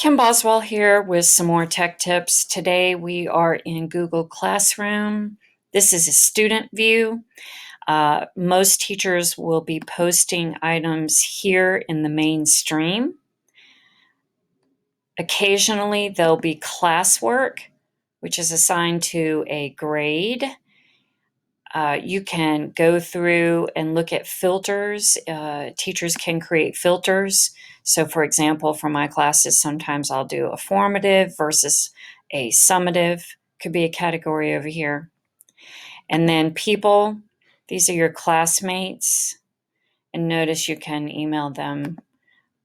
Kim Boswell here with some more tech tips. Today we are in Google Classroom. This is a student view. Most teachers will be posting items here in the main stream. Occasionally there'll be classwork, which is assigned to a grade. You can go through and look at filters. Teachers can create filters. So for example, for my classes, sometimes I'll do a formative versus a summative, could be a category over here. And then people, these are your classmates. And notice you can email them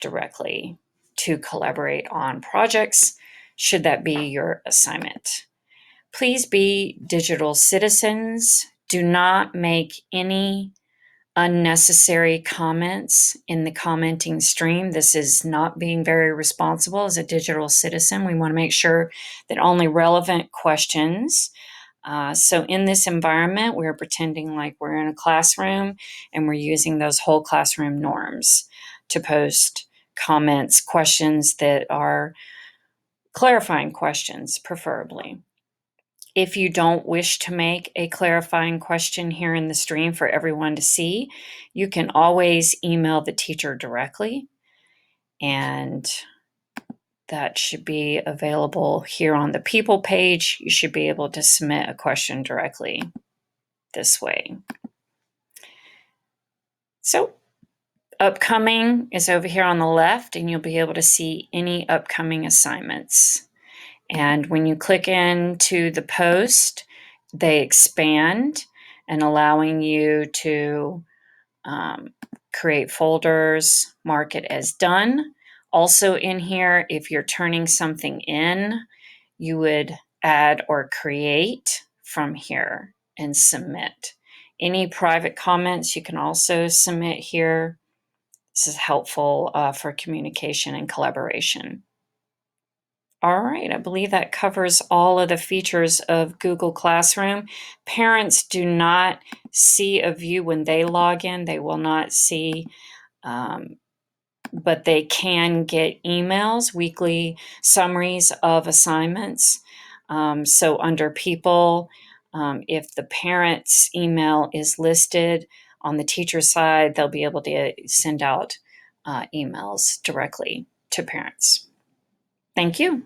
directly to collaborate on projects, should that be your assignment. Please be digital citizens. Do not make any unnecessary comments in the commenting stream. This is not being very responsible as a digital citizen. We want to make sure that only relevant questions. So in this environment, we're pretending like we're in a classroom and we're using those whole classroom norms to post comments, questions that are clarifying questions, preferably. If you don't wish to make a clarifying question here in the stream for everyone to see, you can always email the teacher directly, and that should be available here on the people page. You should be able to submit a question directly this way. So upcoming is over here on the left, and you'll be able to see any upcoming assignments. And when you click into the post, they expand and allowing you to create folders, mark it as done. Also in here, if you're turning something in, you would add or create from here and submit. Any private comments you can also submit here. This is helpful for communication and collaboration. All right, I believe that covers all of the features of Google Classroom. Parents do not see a view when they log in. They will not see, but they can get emails, weekly summaries of assignments. So under people, if the parent's email is listed on the teacher side, they'll be able to send out emails directly to parents. Thank you.